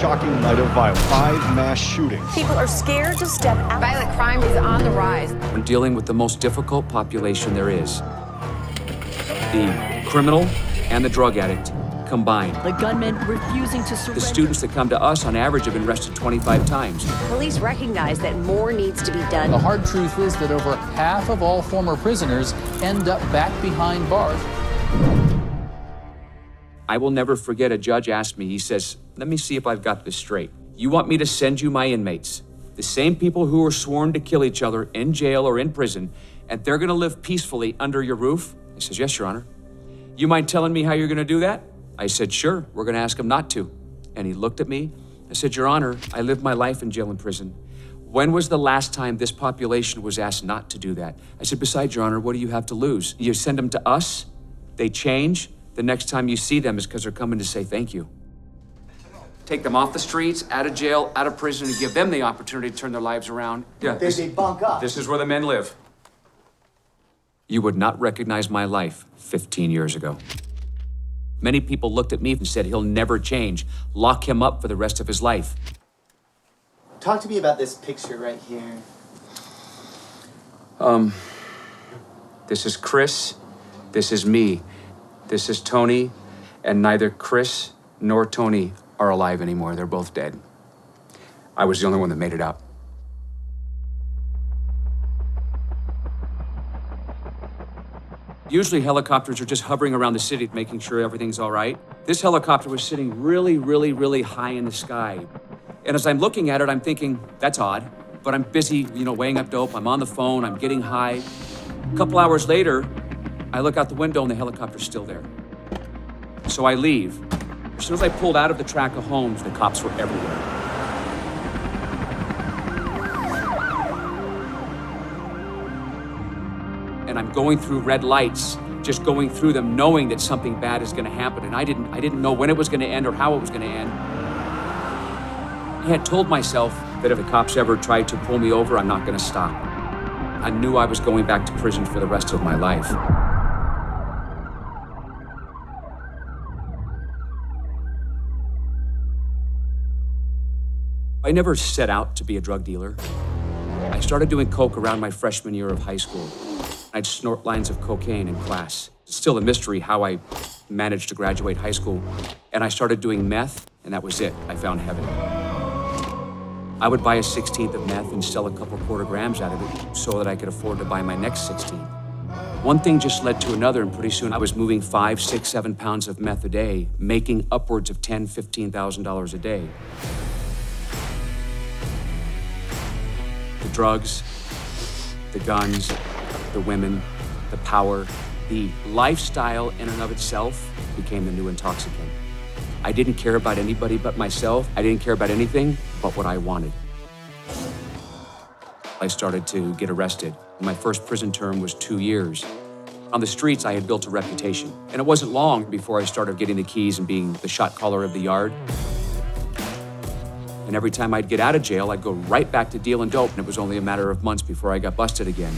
shocking night of violence. 5 mass shootings. People are scared to step out. Violent crime is on the rise. We're dealing with the most difficult population there is. The criminal and the drug addict combined. The gunmen refusing to surrender. The students that come to us on average have been arrested 25 times. Police recognize that more needs to be done. The hard truth is that over half of all former prisoners end up back behind bars. I will never forget a judge asked me, he says, let me see if I've got this straight. You want me to send you my inmates, the same people who were sworn to kill each other in jail or in prison, and they're gonna live peacefully under your roof? He says, yes, Your Honor. You mind telling me how you're gonna do that? I said, sure, we're gonna ask them not to. And he looked at me. I said, Your Honor, I lived my life in jail and prison. When was the last time this population was asked not to do that? I said, besides, Your Honor, what do you have to lose? You send them to us, they change. The next time you see them is because they're coming to say thank you. Take them off the streets, out of jail, out of prison, and give them the opportunity to turn their lives around. Yeah, They bunk up. This is where the men live. You would not recognize my life 15 years ago. Many people looked at me and said, he'll never change. Lock him up for the rest of his life. Talk to me about this picture right here. This is Chris, this is me, this is Tony, and neither Chris nor Tony are alive anymore. They're both dead. I was the only one that made it out. Usually helicopters are just hovering around the city, making sure everything's all right. This helicopter was sitting really, really, really high in the sky. And as I'm looking at it, I'm thinking, that's odd, but I'm busy, weighing up dope. I'm on the phone, I'm getting high. A couple hours later, I look out the window and the helicopter's still there. So I leave. As soon as I pulled out of the track of homes, the cops were everywhere. And I'm going through red lights, just going through them, knowing that something bad is gonna happen. And I didn't know when it was gonna end or how it was gonna end. I had told myself that if the cops ever tried to pull me over, I'm not gonna stop. I knew I was going back to prison for the rest of my life. I never set out to be a drug dealer. I started doing coke around my freshman year of high school. I'd snort lines of cocaine in class. It's still a mystery how I managed to graduate high school. And I started doing meth, and that was it. I found heaven. I would buy a 16th of meth and sell a couple quarter grams out of it so that I could afford to buy my next 16. One thing just led to another, and pretty soon I was moving 5, 6, 7 pounds of meth a day, making upwards of $10,000, $15,000 a day. The drugs, the guns, the women, the power, the lifestyle in and of itself became the new intoxicant. I didn't care about anybody but myself. I didn't care about anything but what I wanted. I started to get arrested. My first prison term was 2 years. On the streets, I had built a reputation. And it wasn't long before I started getting the keys and being the shot caller of the yard. And every time I'd get out of jail, I'd go right back to dealing dope, and it was only a matter of months before I got busted again.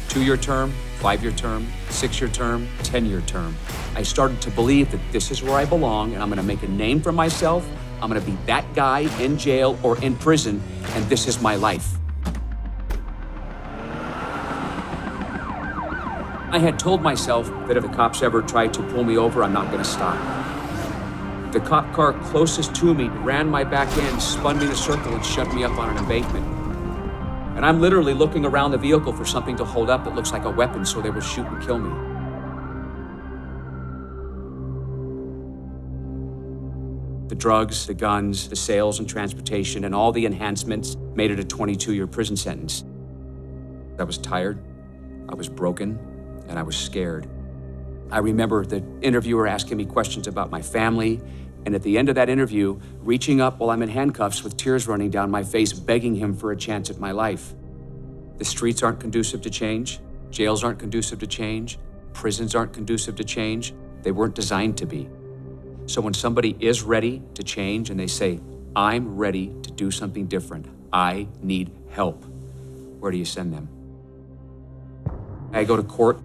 2-year term, 5-year term, 6-year term, 10-year term. I started to believe that this is where I belong, and I'm gonna make a name for myself. I'm gonna be that guy in jail or in prison, and this is my life. I had told myself that if the cops ever tried to pull me over, I'm not gonna stop. The cop car closest to me ran my back end, spun me in a circle, and shut me up on an embankment. And I'm literally looking around the vehicle for something to hold up that looks like a weapon so they will shoot and kill me. The drugs, the guns, the sales and transportation, and all the enhancements made it a 22-year prison sentence. I was tired, I was broken, and I was scared. I remember the interviewer asking me questions about my family, and at the end of that interview, reaching up while I'm in handcuffs with tears running down my face, begging him for a chance at my life. The streets aren't conducive to change. Jails aren't conducive to change. Prisons aren't conducive to change. They weren't designed to be. So when somebody is ready to change and they say, I'm ready to do something different, I need help, where do you send them? I go to court,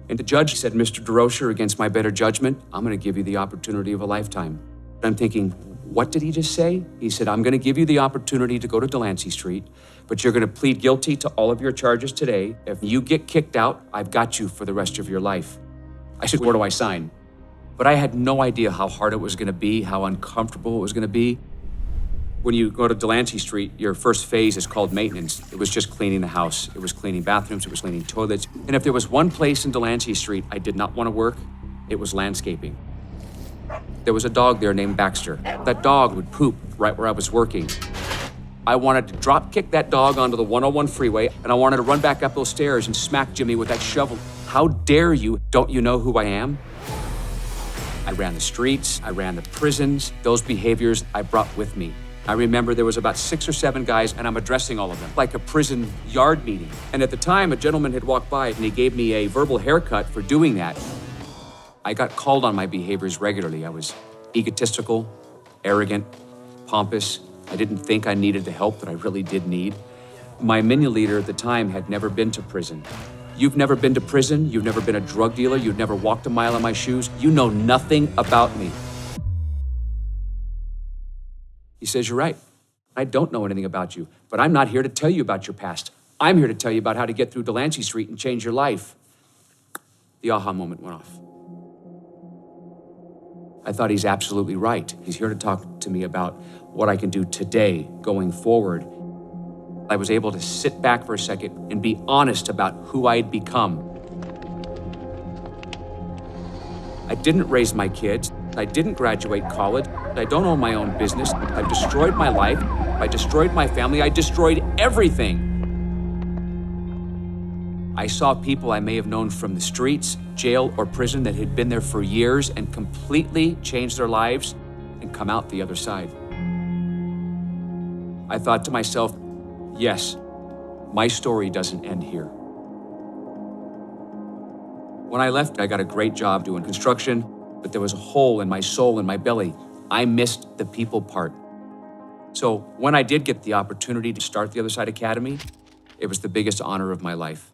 and the judge said, Mr. DeRocher, against my better judgment, I'm gonna give you the opportunity of a lifetime. I'm thinking, What did he just say? He said, I'm gonna give you the opportunity to go to Delancey Street, but you're gonna plead guilty to all of your charges today. If you get kicked out, I've got you for the rest of your life. I said, where do I sign? But I had no idea how hard it was gonna be, how uncomfortable it was gonna be. When you go to Delancey Street, your first phase is called maintenance. It was just cleaning the house. It was cleaning bathrooms, it was cleaning toilets. And if there was one place in Delancey Street I did not want to work, it was landscaping. There was a dog there named Baxter. That dog would poop right where I was working. I wanted to drop kick that dog onto the 101 freeway, and I wanted to run back up those stairs and smack Jimmy with that shovel. How dare you? Don't you know who I am? I ran the streets, I ran the prisons. Those behaviors I brought with me. I remember there was about 6 or 7 guys, and I'm addressing all of them, like a prison yard meeting. And at the time, a gentleman had walked by, and he gave me a verbal haircut for doing that. I got called on my behaviors regularly. I was egotistical, arrogant, pompous. I didn't think I needed the help that I really did need. My minion leader at the time had never been to prison. You've never been to prison, you've never been a drug dealer, you've never walked a mile in my shoes, you know nothing about me. He says, you're right. I don't know anything about you, but I'm not here to tell you about your past. I'm here to tell you about how to get through Delancey Street and change your life. The aha moment went off. I thought he's absolutely right. He's here to talk to me about what I can do today, going forward. I was able to sit back for a second and be honest about who I'd become. I didn't raise my kids. I didn't graduate college. I don't own my own business. I've destroyed my life. I destroyed my family. I destroyed everything. I saw people I may have known from the streets, jail, or prison that had been there for years and completely changed their lives and come out the other side. I thought to myself, yes, my story doesn't end here. When I left, I got a great job doing construction, but there was a hole in my soul, in my belly. I missed the people part. So when I did get the opportunity to start the Other Side Academy, it was the biggest honor of my life.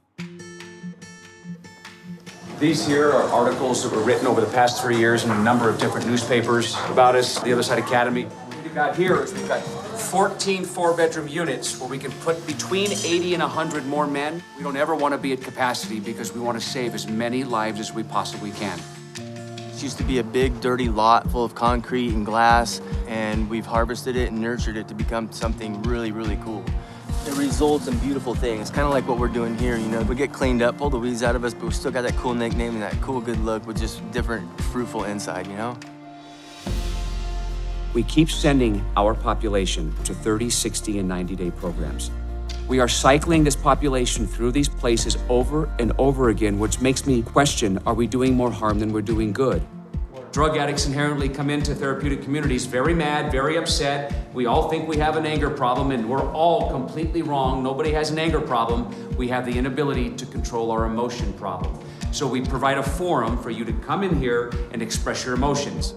These here are articles that were written over the past 3 years in a number of different newspapers about us, the Other Side Academy. What we've got here is we've got 14 4-bedroom units where we can put between 80 and 100 more men. We don't ever want to be at capacity because we want to save as many lives as we possibly can. It used to be a big, dirty lot full of concrete and glass, and we've harvested it and nurtured it to become something really, really cool. It results in beautiful things. It's kind of like what we're doing here, you know. We get cleaned up, pull the weeds out of us, but we still got that cool nickname and that cool, good look with just different, fruitful inside, you know? We keep sending our population to 30, 60, and 90-day programs. We are cycling this population through these places over and over again, which makes me question, are we doing more harm than we're doing good? Drug addicts inherently come into therapeutic communities very mad, very upset. We all think we have an anger problem, and we're all completely wrong. Nobody has an anger problem. We have the inability to control our emotion problem. So we provide a forum for you to come in here and express your emotions.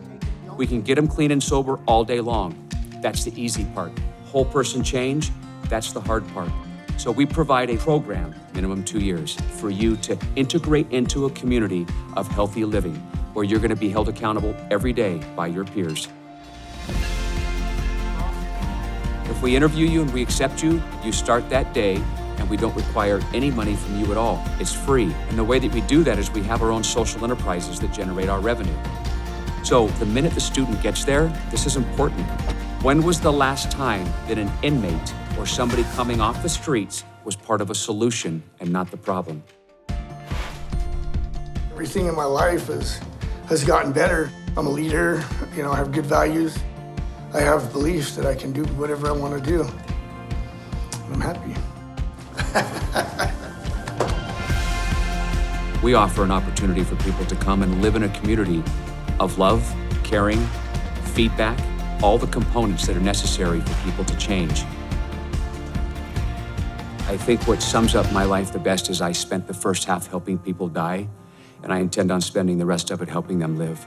We can get them clean and sober all day long. That's the easy part. Whole person change, that's the hard part. So we provide a program, minimum 2 years, for you to integrate into a community of healthy living, where you're going to be held accountable every day by your peers. If we interview you and we accept you, you start that day, and we don't require any money from you at all. It's free. And the way that we do that is we have our own social enterprises that generate our revenue. So the minute the student gets there, this is important. When was the last time that an inmate or somebody coming off the streets was part of a solution and not the problem? Everything in my life has gotten better. I'm a leader, you know, I have good values. I have beliefs that I can do whatever I want to do. I'm happy. We offer an opportunity for people to come and live in a community of love, caring, feedback, all the components that are necessary for people to change. I think what sums up my life the best is I spent the first half helping people die, and I intend on spending the rest of it helping them live.